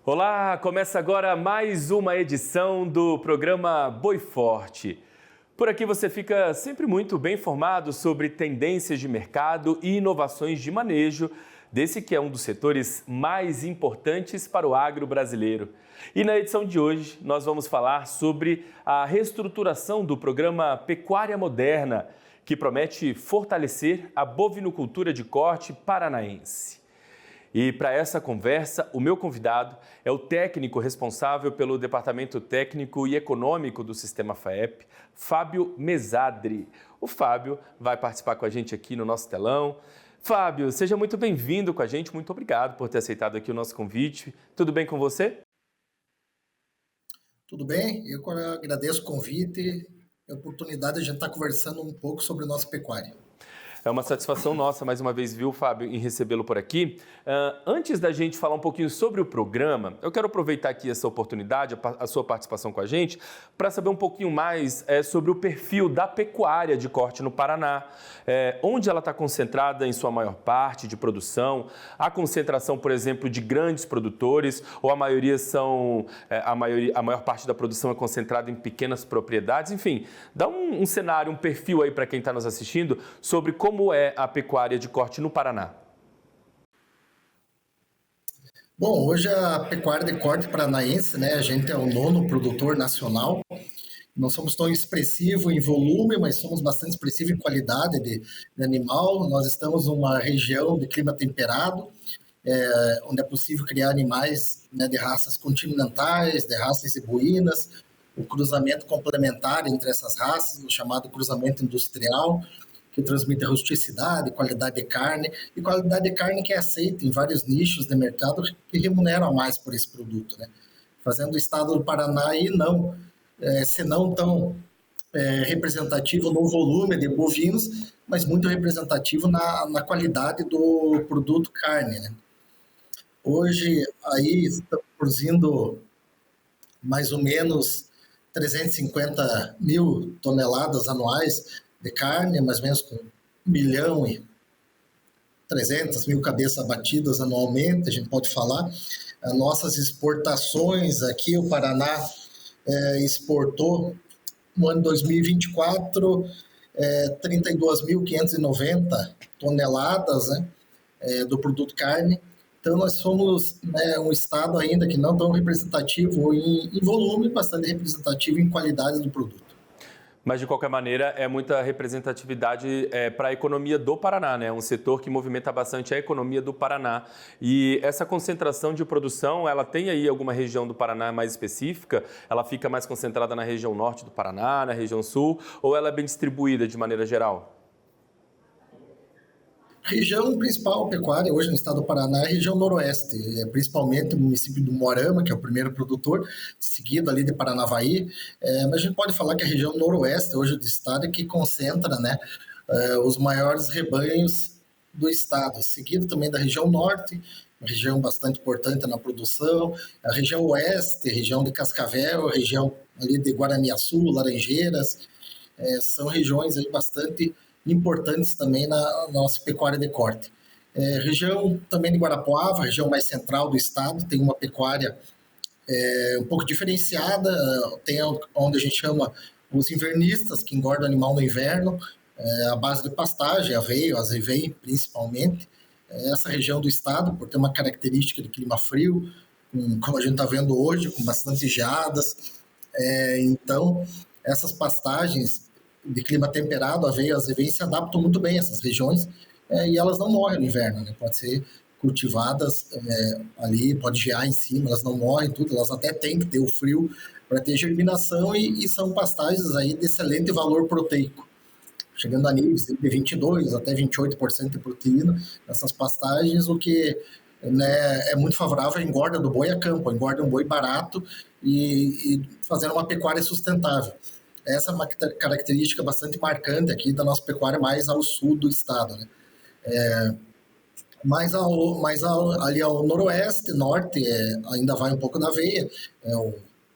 Olá, começa agora mais uma edição do programa Boi Forte. Por aqui você fica sempre muito bem informado sobre tendências de mercado e inovações de manejo desse que é um dos setores mais importantes para o agro brasileiro. E na edição de hoje nós vamos falar sobre a reestruturação do programa Pecuária Moderna, que promete fortalecer a bovinocultura de corte paranaense. E para essa conversa, o meu convidado é o técnico responsável pelo Departamento Técnico e Econômico do Sistema FAEP, Fábio Mesadri. O Fábio vai participar com a gente aqui no nosso telão. Fábio, seja muito bem-vindo com a gente. Muito obrigado por ter aceitado aqui o nosso convite. Tudo bem com você? Tudo bem, eu agradeço o convite e a oportunidade de a gente estar conversando um pouco sobre a nossa pecuária. É uma satisfação nossa, mais uma vez, viu, Fábio, em recebê-lo por aqui. Antes da gente falar um pouquinho sobre o programa, eu quero aproveitar aqui essa oportunidade, a sua participação com a gente, para saber um pouquinho mais sobre o perfil da pecuária de corte no Paraná, onde ela está concentrada em sua maior parte de produção, a concentração, por exemplo, de grandes produtores, ou a maior parte da produção é concentrada em pequenas propriedades, enfim, dá um cenário, um perfil aí para quem está nos assistindo sobre como é a pecuária de corte no Paraná. Bom, hoje a pecuária de corte paranaense, né, a gente é o 9º produtor nacional. Não somos tão expressivo em volume, mas somos bastante expressivo em qualidade de animal. Nós estamos numa região de clima temperado, onde é possível criar animais, né, de raças continentais, de raças zebuínas, o cruzamento complementar entre essas raças, o chamado cruzamento industrial, que transmite rusticidade, qualidade de carne, e qualidade de carne que é aceita em vários nichos de mercado que remuneram mais por esse produto, né? Fazendo o estado do Paraná aí se não tão representativo no volume de bovinos, mas muito representativo na qualidade do produto carne, né? Hoje aí estamos produzindo mais ou menos 350 mil toneladas anuais de carne, mais ou menos com 1 milhão e 300 mil cabeças abatidas anualmente, a gente pode falar. As nossas exportações aqui, o Paraná exportou no ano 2024 32.590 toneladas, né, do produto carne. Então, nós somos, né, um estado ainda que não tão representativo em volume, bastante representativo em qualidade do produto. Mas, de qualquer maneira, é muita representatividade para a economia do Paraná, né? Um setor que movimenta bastante a economia do Paraná. E essa concentração de produção, ela tem aí alguma região do Paraná mais específica? Ela fica mais concentrada na região norte do Paraná, na região sul? Ou ela é bem distribuída de maneira geral? A região principal pecuária hoje no estado do Paraná é a região noroeste, principalmente o município do Moarama, que é o primeiro produtor, seguido ali de Paranavaí, mas a gente pode falar que a região noroeste hoje do estado é que concentra, né, os maiores rebanhos do estado, seguido também da região norte, uma região bastante importante na produção, a região oeste, a região de Cascavel, a região ali de Guaraniaçu, Laranjeiras, são regiões aí bastante importantes também na nossa pecuária de corte. Região também de Guarapuava, região mais central do estado, tem uma pecuária um pouco diferenciada, tem onde a gente chama os invernistas, que engordam o animal no inverno, a base de pastagem, aveio, azevém principalmente. Essa região do estado, por ter uma característica de clima frio, como a gente está vendo hoje, com bastante geadas, então essas pastagens de clima temperado, aveia, azevém, se adaptam muito bem a essas regiões e elas não morrem no inverno, né? Pode ser cultivadas ali, pode gear em cima, elas não morrem, tudo, elas até têm que ter o frio para ter germinação e são pastagens aí de excelente valor proteico, chegando a níveis de 22% até 28% de proteína nessas pastagens, o que, né, é muito favorável à engorda do boi a campo, engorda um boi barato e fazendo uma pecuária sustentável. Essa é uma característica bastante marcante aqui da nossa pecuária mais ao sul do estado, né? Ali ao noroeste, norte, ainda vai um pouco da aveia,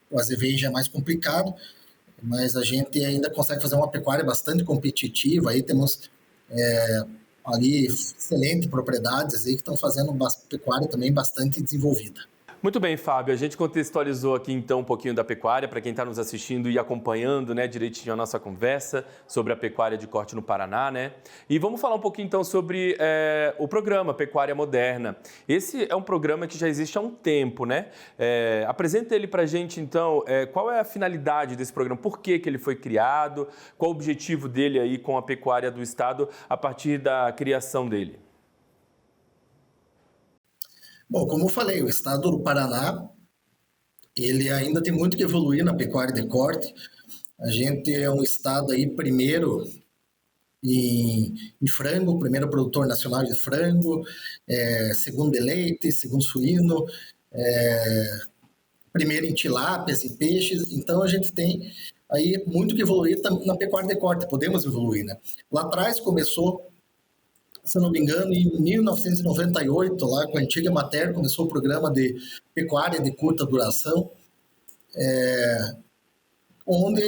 o azevejo já é mais complicado, mas a gente ainda consegue fazer uma pecuária bastante competitiva, aí temos ali excelentes propriedades aí que estão fazendo uma pecuária também bastante desenvolvida. Muito bem, Fábio. A gente contextualizou aqui então um pouquinho da pecuária para quem está nos assistindo e acompanhando, né, direitinho a nossa conversa sobre a pecuária de corte no Paraná, né? E vamos falar um pouquinho então sobre o programa Pecuária Moderna. Esse é um programa que já existe há um tempo, né? Apresenta ele para a gente então. Qual é a finalidade desse programa? Por que ele foi criado? Qual o objetivo dele aí com a pecuária do estado a partir da criação dele? Bom, como eu falei, o estado do Paraná, ele ainda tem muito que evoluir na pecuária de corte. A gente é um estado aí primeiro em frango, primeiro produtor nacional de frango, segundo em leite, segundo suíno, primeiro em tilápias e peixes. Então a gente tem aí muito que evoluir na pecuária de corte, podemos evoluir, né? Lá atrás começou, se não me engano, em 1998, lá com a antiga Emater, começou o programa de pecuária de curta duração, onde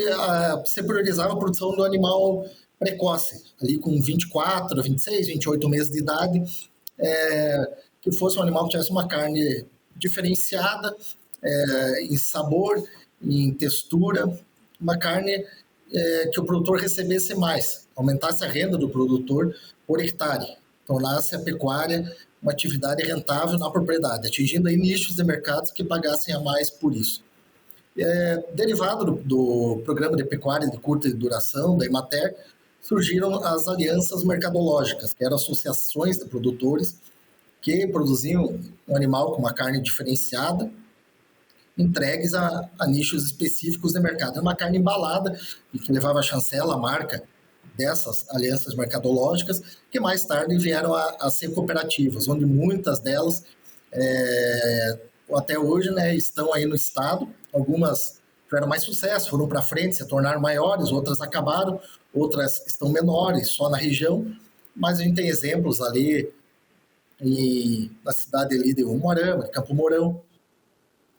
se priorizava a produção do animal precoce, ali com 24, 26, 28 meses de idade, que fosse um animal que tivesse uma carne diferenciada em sabor, em textura, uma carne que o produtor recebesse mais, aumentasse a renda do produtor por hectare, tornasse a pecuária uma atividade rentável na propriedade, atingindo aí nichos de mercados que pagassem a mais por isso. Derivado do programa de pecuária de curta duração, da Emater, surgiram as alianças mercadológicas, que eram associações de produtores que produziam um animal com uma carne diferenciada, entregues a nichos específicos de mercado. É uma carne embalada e que levava a chancela, a marca dessas alianças mercadológicas, que mais tarde vieram a ser cooperativas, onde muitas delas, até hoje, né, estão aí no estado. Algumas tiveram mais sucesso, foram para frente, se tornaram maiores, outras acabaram, outras estão menores, só na região, mas a gente tem exemplos ali na cidade ali de Umuarama, de Campo Mourão,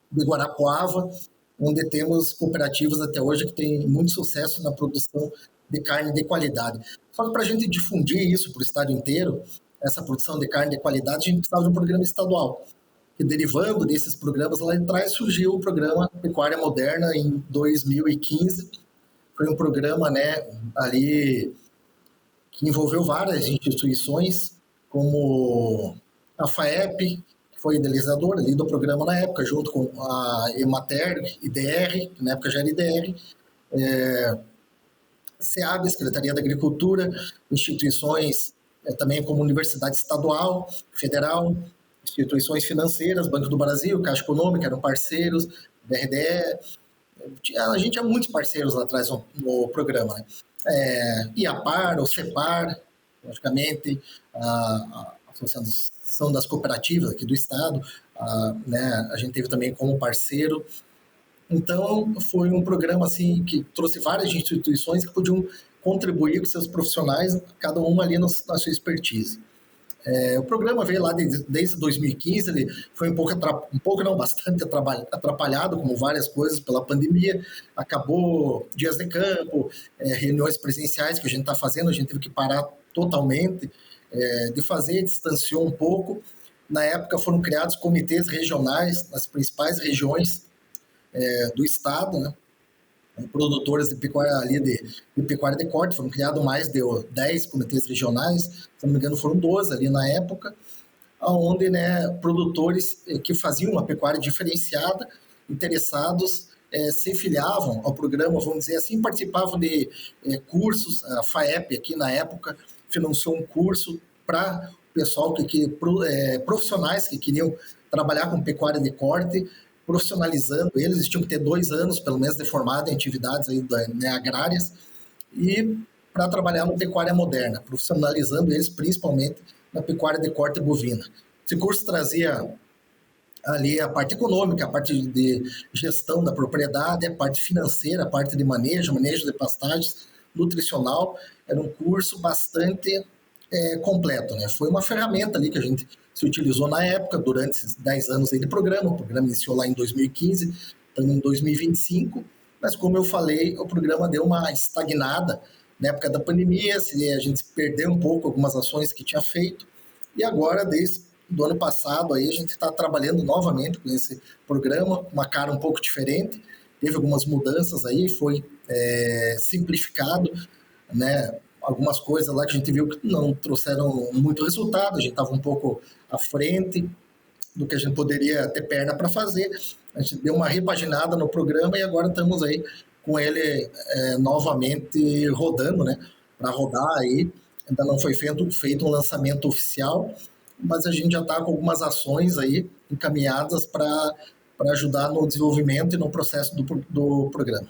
de Guarapuava, onde temos cooperativas até hoje que têm muito sucesso na produção de carne de qualidade. Só que para a gente difundir isso para o estado inteiro, essa produção de carne de qualidade, a gente precisava de um programa estadual. E derivando desses programas lá atrás, surgiu o programa Pecuária Moderna em 2015. Foi um programa, né, ali que envolveu várias instituições, como a FAEP, que foi idealizadora ali do programa na época, junto com a Emater, IDR, que na época já era IDR, SEAB, Secretaria da Agricultura, instituições também como Universidade Estadual, Federal, instituições financeiras, Banco do Brasil, Caixa Econômica, eram parceiros, BRDE. A gente tinha muitos parceiros lá atrás no programa, né? IAPAR, o CEPAR, logicamente, a Associação das Cooperativas aqui do Estado, né? A gente teve também como parceiro. Então, foi um programa assim, que trouxe várias instituições que podiam contribuir com seus profissionais, cada uma ali na sua expertise. O programa veio lá desde 2015, ele foi bastante atrapalhado, como várias coisas, pela pandemia. Acabou dias de campo, reuniões presenciais que a gente está fazendo, a gente teve que parar totalmente de fazer, distanciou um pouco. Na época foram criados comitês regionais nas principais regiões do estado, né? Produtores de pecuária ali de pecuária de corte, foram criados mais de 10 comitês regionais, se não me engano foram 12 ali na época, onde, né, produtores que faziam uma pecuária diferenciada, interessados, se filiavam ao programa, vamos dizer assim, participavam de cursos. A FAEP aqui na época financiou um curso para o pessoal profissionais que queriam trabalhar com pecuária de corte, profissionalizando eles tinham que ter 2 anos, pelo menos, de formado em atividades aí, né, agrárias, e para trabalhar na pecuária moderna, profissionalizando eles principalmente na pecuária de corte bovina. Esse curso trazia ali a parte econômica, a parte de gestão da propriedade, a parte financeira, a parte de manejo de pastagens, nutricional. Era um curso bastante completo, né? Foi uma ferramenta ali que a gente se utilizou na época, durante esses 10 anos aí de programa. O programa iniciou lá em 2015, estamos em 2025, mas como eu falei, o programa deu uma estagnada na época da pandemia, a gente perdeu um pouco algumas ações que tinha feito, e agora, desde do ano passado, aí a gente está trabalhando novamente com esse programa, uma cara um pouco diferente, teve algumas mudanças aí, foi simplificado, né? Algumas coisas lá que a gente viu que não trouxeram muito resultado, a gente estava um pouco à frente do que a gente poderia ter perna para fazer. A gente deu uma repaginada no programa e agora estamos aí com ele novamente rodando, né? Para rodar aí. Ainda não foi feito um lançamento oficial, mas a gente já está com algumas ações aí encaminhadas para ajudar no desenvolvimento e no processo do programa.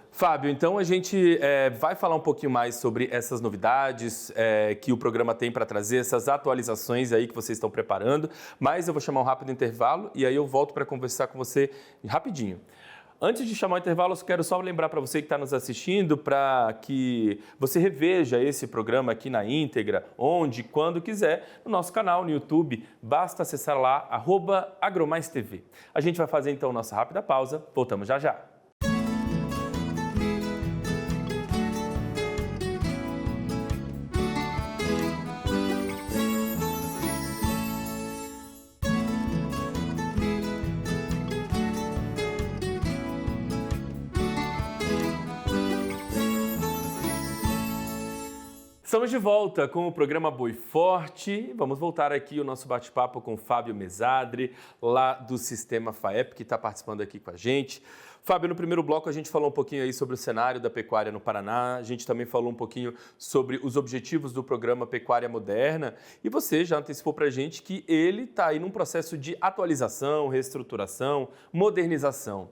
Fábio, então a gente vai falar um pouquinho mais sobre essas novidades que o programa tem para trazer, essas atualizações aí que vocês estão preparando, mas eu vou chamar um rápido intervalo e aí eu volto para conversar com você rapidinho. Antes de chamar o intervalo, eu quero só lembrar para você que está nos assistindo para que você reveja esse programa aqui na íntegra, onde, quando quiser, no nosso canal no YouTube. Basta acessar lá, @AgroMaisTV. A gente vai fazer então nossa rápida pausa. Voltamos já já. Estamos de volta com o programa Boi Forte. Vamos voltar aqui o nosso bate-papo com o Fábio Mesadri, lá do Sistema FAEP, que está participando aqui com a gente. Fábio, no primeiro bloco a gente falou um pouquinho aí sobre o cenário da pecuária no Paraná, a gente também falou um pouquinho sobre os objetivos do programa Pecuária Moderna e você já antecipou para a gente que ele está aí num processo de atualização, reestruturação, modernização.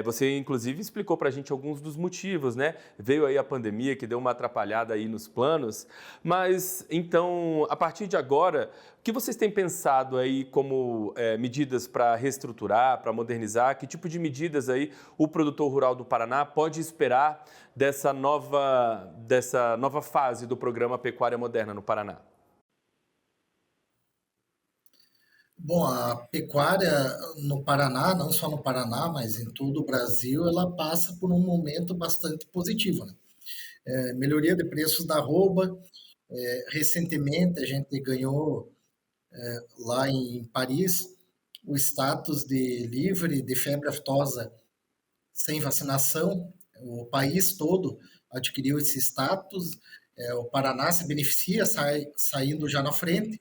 Você, inclusive, explicou para a gente alguns dos motivos, né? Veio aí a pandemia que deu uma atrapalhada aí nos planos, mas então, a partir de agora, o que vocês têm pensado aí como medidas para reestruturar, para modernizar? Que tipo de medidas aí o produtor rural do Paraná pode esperar dessa nova fase do programa Pecuária Moderna no Paraná? Bom, a pecuária no Paraná, não só no Paraná, mas em todo o Brasil, ela passa por um momento bastante positivo, né? Melhoria de preços da arroba. Recentemente a gente ganhou lá em Paris o status de livre de febre aftosa sem vacinação. O país todo adquiriu esse status. O Paraná se beneficia, saindo já na frente.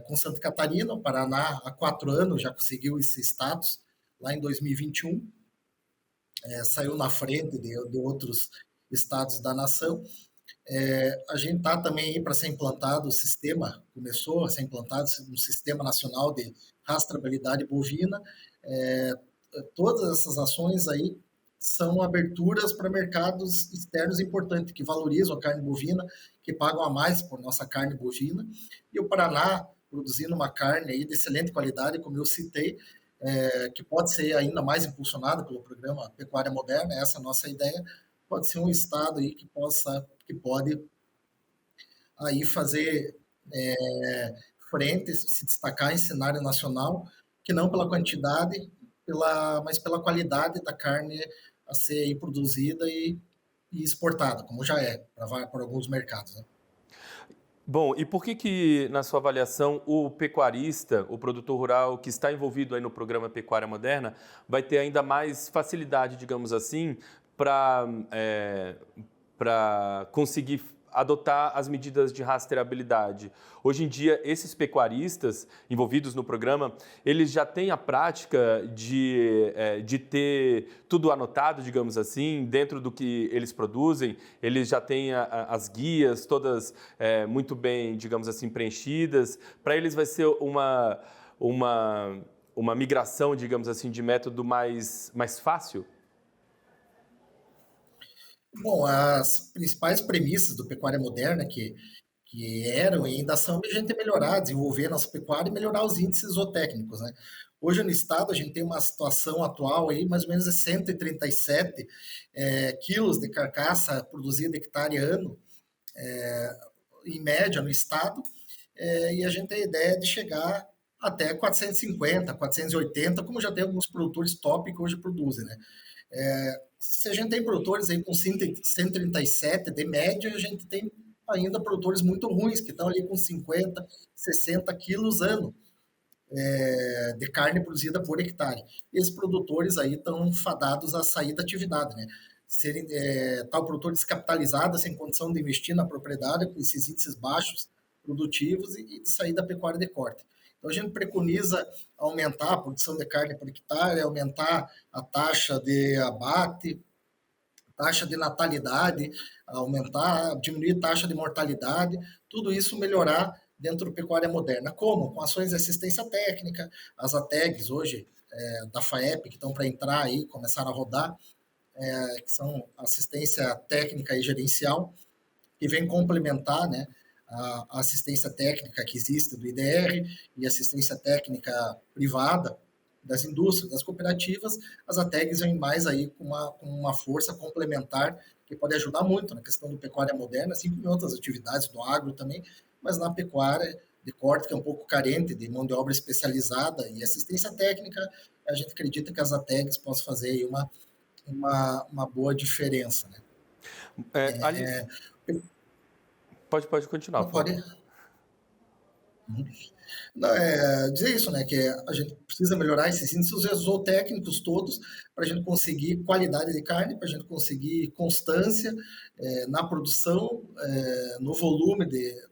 Com Santa Catarina, o Paraná há 4 anos já conseguiu esse status, lá em 2021, saiu na frente de outros estados da nação. A gente está também para ser implantado o sistema, começou a ser implantado um sistema nacional de rastreabilidade bovina. Todas essas ações aí são aberturas para mercados externos importantes, que valorizam a carne bovina, que pagam a mais por nossa carne bovina. E o Paraná, produzindo uma carne aí de excelente qualidade, como eu citei, que pode ser ainda mais impulsionada pelo programa Pecuária Moderna, essa é a nossa ideia, pode ser um estado aí que pode aí fazer frente, se destacar em cenário nacional, que não pela quantidade, mas pela qualidade da carne a ser produzida e exportada, como já é para alguns mercados, né? Bom, e por que, na sua avaliação, o pecuarista, o produtor rural que está envolvido aí no programa Pecuária Moderna, vai ter ainda mais facilidade, digamos assim, para conseguir adotar as medidas de rastreabilidade? Hoje em dia, esses pecuaristas envolvidos no programa, eles já têm a prática de ter tudo anotado, digamos assim, dentro do que eles produzem, eles já têm as guias todas muito bem, digamos assim, preenchidas. Para eles vai ser uma migração, digamos assim, de método mais fácil? Bom, as principais premissas do Pecuária Moderna, que eram e ainda são, a gente melhorar, desenvolver nossa pecuária e melhorar os índices zootécnicos, né? Hoje no estado a gente tem uma situação atual aí, mais ou menos 137 quilos de carcaça produzida hectare ano, em média no estado, e a gente tem a ideia de chegar até 450, 480, como já tem alguns produtores top que hoje produzem, né? Se a gente tem produtores aí com 137 de média, a gente tem ainda produtores muito ruins, que estão ali com 50, 60 quilos ano de carne produzida por hectare. Esses produtores aí estão fadados a sair da atividade, né? Serem tal produtor descapitalizado, sem condição de investir na propriedade, com esses índices baixos produtivos e de sair da pecuária de corte. Então a gente preconiza aumentar a produção de carne por hectare, aumentar a taxa de abate, taxa de natalidade, aumentar, diminuir a taxa de mortalidade, tudo isso melhorar dentro da pecuária moderna. Como? Com ações de assistência técnica, as ATEGs hoje, da FAEP, que estão para entrar aí, começaram a rodar, que são assistência técnica e gerencial, que vem complementar, né, a assistência técnica que existe do IDR e assistência técnica privada das indústrias, das cooperativas. As ATEGs vêm mais aí com uma força complementar que pode ajudar muito na questão do pecuária moderna, assim como em outras atividades do agro também, mas na pecuária de corte, que é um pouco carente de mão de obra especializada e assistência técnica, a gente acredita que as ATEGs possam fazer aí uma boa diferença, né? Ali... Pode continuar, Não por pode. favor. Não, dizer isso, né? Que a gente precisa melhorar esses índices zootécnicos todos para a gente conseguir qualidade de carne, para a gente conseguir constância na produção, no volume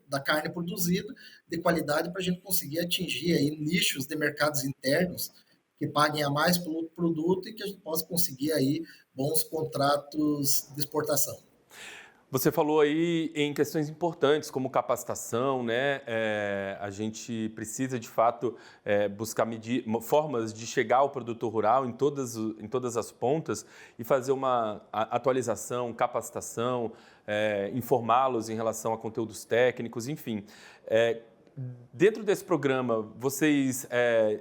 da carne produzida, de qualidade, para a gente conseguir atingir aí nichos de mercados internos que paguem a mais pelo produto e que a gente possa conseguir aí bons contratos de exportação. Você falou aí em questões importantes, como capacitação, né? A gente precisa, de fato, buscar formas de chegar ao produtor rural em todas as pontas e fazer uma atualização, capacitação, informá-los em relação a conteúdos técnicos, enfim. Dentro desse programa, vocês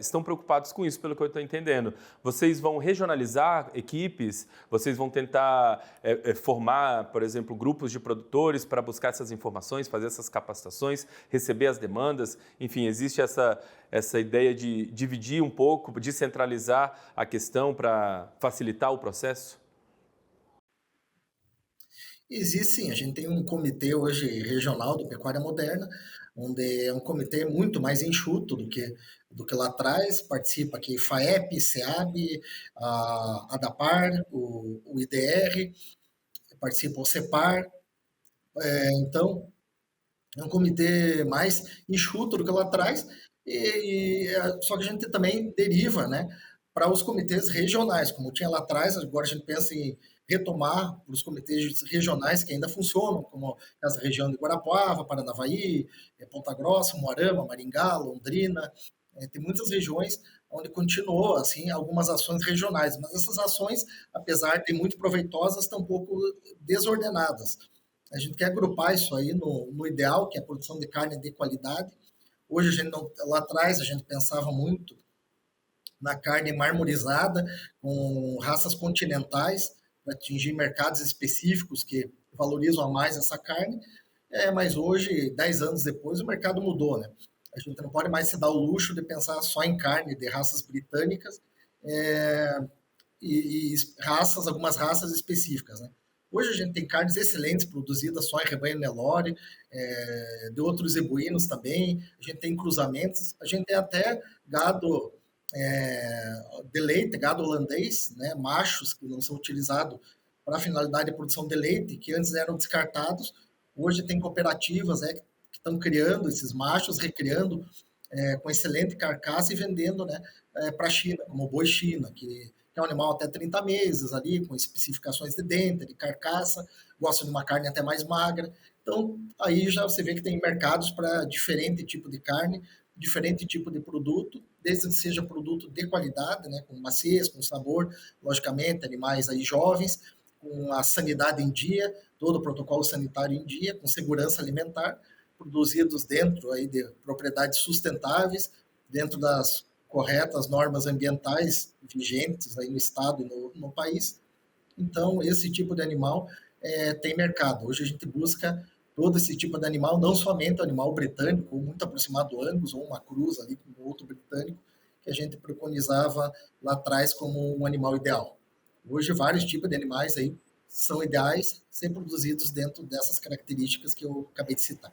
estão preocupados com isso, pelo que eu estou entendendo. Vocês vão regionalizar equipes? Vocês vão tentar formar, por exemplo, grupos de produtores para buscar essas informações, fazer essas capacitações, receber as demandas? Enfim, existe essa ideia de dividir um pouco, descentralizar a questão para facilitar o processo? Existe sim, a gente tem um comitê hoje regional do Pecuária Moderna, onde é um comitê muito mais enxuto do que lá atrás, participa aqui FAEP, SEAB, a ADAPAR, o IDR, participa o CEPAR, então é um comitê mais enxuto do que lá atrás, só que a gente também deriva, né, para os comitês regionais, como tinha lá atrás, agora a gente pensa em retomar os comitês regionais que ainda funcionam, como essa região de Guarapuava, Paranavaí, Ponta Grossa, Moarama, Maringá, Londrina, tem muitas regiões onde continuou assim algumas ações regionais, mas essas ações, apesar de muito proveitosas, estão um pouco desordenadas. A gente quer agrupar isso aí no ideal, que é a produção de carne de qualidade. Hoje, a gente não, lá atrás, a gente pensava muito na carne marmorizada, com raças continentais, para atingir mercados específicos que valorizam a mais essa carne. Mas hoje, 10 anos depois, o mercado mudou, né? A gente não pode mais se dar o luxo de pensar só em carne de raças britânicas e algumas raças específicas, né? Hoje a gente tem carnes excelentes produzidas só em rebanho Nelore, de outros zebuínos também, a gente tem cruzamentos, a gente tem até gado de leite, gado holandês, né, machos que não são utilizados para finalidade de produção de leite, que antes eram descartados, hoje tem cooperativas que estão criando esses machos, recriando com excelente carcaça e vendendo, né, para a China, como o boi China, que é um animal até 30 meses ali, com especificações de dente, de carcaça, gosta de uma carne até mais magra. Então, aí já você vê que tem mercados para diferente tipo de carne, diferente tipo de produto, desde que seja produto de qualidade, né, com maciez, com sabor, logicamente, animais aí jovens, com a sanidade em dia, todo o protocolo sanitário em dia, com segurança alimentar, produzidos dentro aí de propriedades sustentáveis, dentro das corretas normas ambientais vigentes aí no estado e no país. Então, esse tipo de animal tem mercado. Hoje a gente busca todo esse tipo de animal, não somente o animal britânico, ou muito aproximado do Angus, ou uma cruz ali com outro britânico, que a gente preconizava lá atrás como um animal ideal. Hoje, vários tipos de animais aí são ideais, ser produzidos dentro dessas características que eu acabei de citar.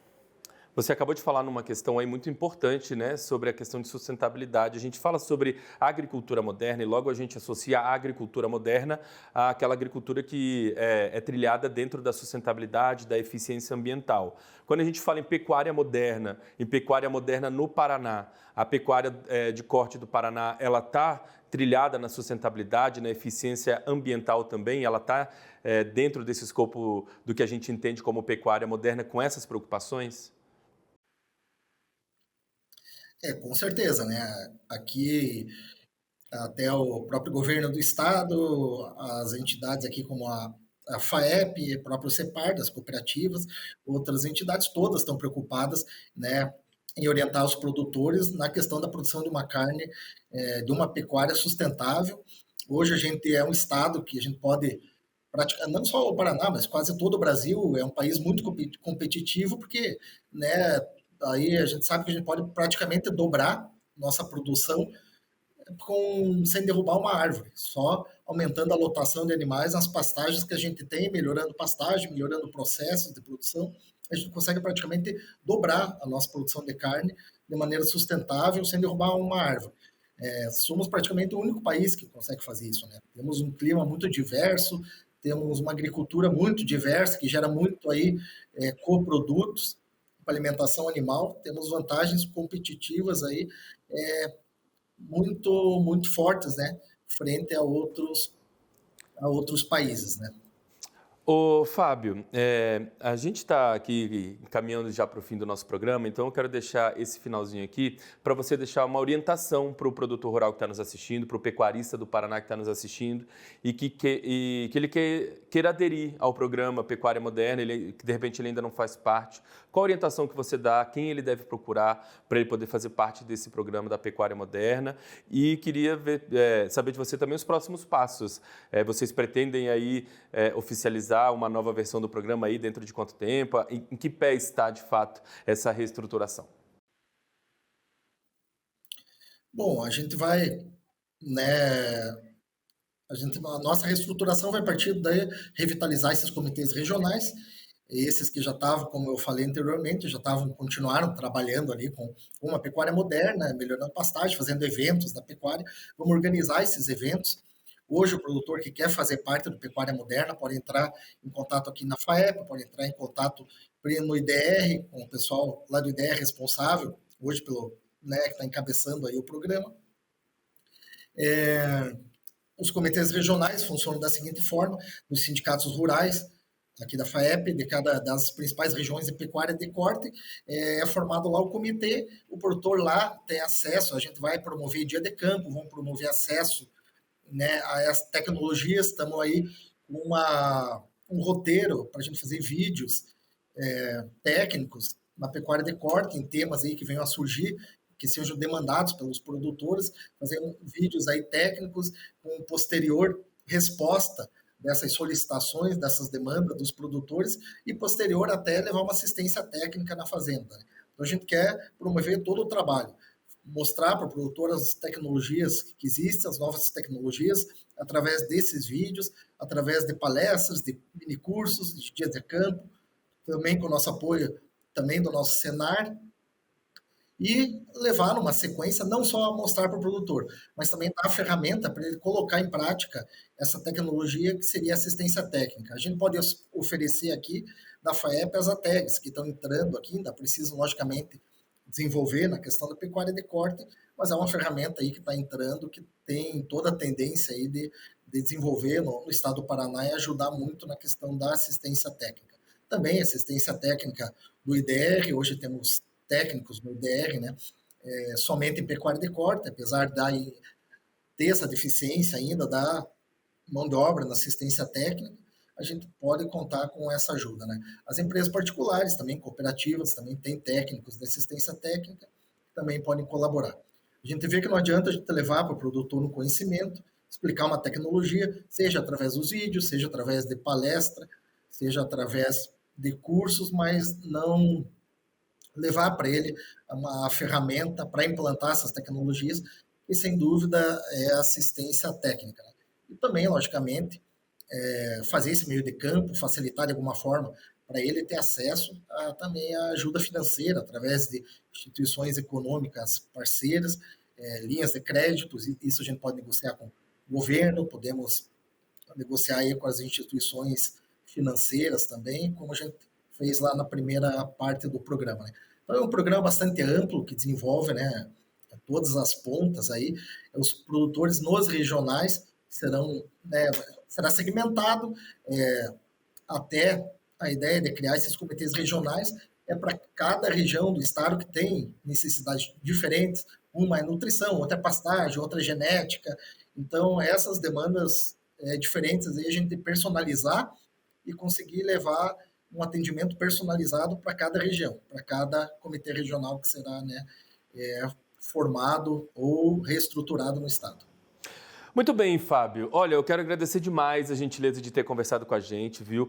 Você acabou de falar numa questão aí muito importante, né, sobre a questão de sustentabilidade. A gente fala sobre agricultura moderna e logo a gente associa a agricultura moderna àquela agricultura que é trilhada dentro da sustentabilidade, da eficiência ambiental. Quando a gente fala em pecuária moderna no Paraná, a pecuária de corte do Paraná, ela está trilhada na sustentabilidade, na eficiência ambiental também, ela está dentro desse escopo do que a gente entende como pecuária moderna com essas preocupações? Com certeza, né? Aqui, até o próprio governo do estado, as entidades aqui como a FAEP, o próprio CEPAR, das cooperativas, outras entidades todas estão preocupadas, né, em orientar os produtores na questão da produção de uma carne, de uma pecuária sustentável. Hoje a gente é um estado que a gente pode praticar, não só o Paraná, mas quase todo o Brasil é um país muito competitivo, porque, né, aí a gente sabe que a gente pode praticamente dobrar nossa produção sem derrubar uma árvore, só aumentando a lotação de animais nas pastagens que a gente tem, melhorando pastagem, melhorando processos de produção, a gente consegue praticamente dobrar a nossa produção de carne de maneira sustentável, sem derrubar uma árvore. Somos praticamente o único país que consegue fazer isso, né? Temos um clima muito diverso, temos uma agricultura muito diversa, que gera muito aí coprodutos para alimentação animal, temos vantagens competitivas aí muito fortes, né, frente a outros países, né. Ô, Fábio, a gente está aqui caminhando já para o fim do nosso programa, então eu quero deixar esse finalzinho aqui para você deixar uma orientação para o produtor rural que está nos assistindo, para o pecuarista do Paraná que está nos assistindo e que ele queira aderir ao programa Pecuária Moderna, que de repente ele ainda não faz parte. Qual a orientação que você dá, quem ele deve procurar para ele poder fazer parte desse programa da Pecuária Moderna? E queria saber de você também os próximos passos. Vocês pretendem aí oficializar uma nova versão do programa aí dentro de quanto tempo? Em que pé está, de fato, essa reestruturação? Bom, né, a nossa reestruturação vai partir daí revitalizar esses comitês regionais, esses que já estavam, como eu falei anteriormente, continuaram trabalhando ali com uma pecuária moderna, melhorando pastagem, fazendo eventos da pecuária. Vamos organizar esses eventos. Hoje, o produtor que quer fazer parte do Pecuária Moderna pode entrar em contato aqui na FAEP, pode entrar em contato no IDR, com o pessoal lá do IDR responsável, hoje né, que está encabeçando aí o programa. Os comitês regionais funcionam da seguinte forma: nos sindicatos rurais aqui da FAEP, de cada das principais regiões de pecuária de corte, é formado lá o comitê, o produtor lá tem acesso, a gente vai promover dia de campo, vamos promover acesso, né, as tecnologias, estamos aí com um roteiro para a gente fazer vídeos técnicos na pecuária de corte, em temas aí que venham a surgir, que sejam demandados pelos produtores, fazer vídeos aí técnicos com posterior resposta dessas solicitações, dessas demandas dos produtores e posterior até levar uma assistência técnica na fazenda. Então a gente quer promover todo o trabalho, mostrar para o produtor as tecnologias que existem, as novas tecnologias, através desses vídeos, através de palestras, de minicursos, de dias de campo, também com o nosso apoio também do nosso Senar, e levar numa sequência, não só mostrar para o produtor, mas também dar a ferramenta para ele colocar em prática essa tecnologia que seria assistência técnica. A gente pode oferecer aqui da FAEP as ATEGs, que estão entrando aqui, ainda precisam, logicamente, desenvolver na questão da pecuária de corte, mas é uma ferramenta aí que está entrando, que tem toda a tendência aí de desenvolver no estado do Paraná e ajudar muito na questão da assistência técnica. Também assistência técnica do IDR, hoje temos técnicos no IDR, né, somente em pecuária de corte, apesar de ter essa deficiência ainda da mão de obra na assistência técnica, a gente pode contar com essa ajuda, né? As empresas particulares, também cooperativas, também têm técnicos de assistência técnica, que também podem colaborar. A gente vê que não adianta a gente levar para o produtor um conhecimento, explicar uma tecnologia, seja através dos vídeos, seja através de palestra, seja através de cursos, mas não levar para ele uma ferramenta para implantar essas tecnologias, e sem dúvida é assistência técnica, né? E também, logicamente, fazer esse meio de campo, facilitar de alguma forma para ele ter acesso também à ajuda financeira através de instituições econômicas parceiras, linhas de créditos, isso a gente pode negociar com o governo, podemos negociar aí com as instituições financeiras também, como a gente fez lá na primeira parte do programa, né? Então é um programa bastante amplo que desenvolve, né, todas as pontas aí, os produtores nos regionais serão, né, será segmentado até a ideia de criar esses comitês regionais para cada região do estado que tem necessidades diferentes, uma é nutrição, outra é pastagem, outra é genética, então essas demandas diferentes aí a gente personalizar e conseguir levar um atendimento personalizado para cada região, para cada comitê regional que será, né, formado ou reestruturado no estado. Muito bem, Fábio. Olha, eu quero agradecer demais a gentileza de ter conversado com a gente, viu?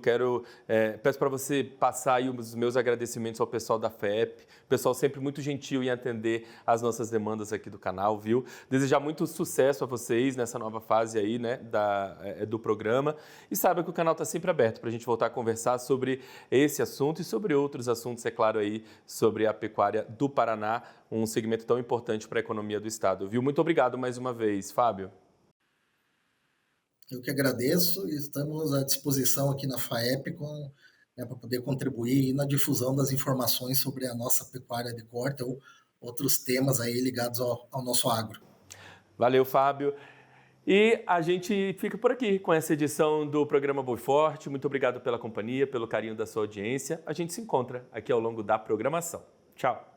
Peço para você passar aí os meus agradecimentos ao pessoal da FAEP, pessoal sempre muito gentil em atender as nossas demandas aqui do canal, viu? Desejar muito sucesso a vocês nessa nova fase aí, né, do programa. E saiba que o canal está sempre aberto para a gente voltar a conversar sobre esse assunto e sobre outros assuntos, é claro, aí, sobre a pecuária do Paraná, um segmento tão importante para a economia do estado, viu? Muito obrigado mais uma vez, Fábio. Eu que agradeço e estamos à disposição aqui na FAEP para poder contribuir na difusão das informações sobre a nossa pecuária de corte ou outros temas aí ligados ao nosso agro. Valeu, Fábio. E a gente fica por aqui com essa edição do programa Boi Forte. Muito obrigado pela companhia, pelo carinho da sua audiência. A gente se encontra aqui ao longo da programação. Tchau.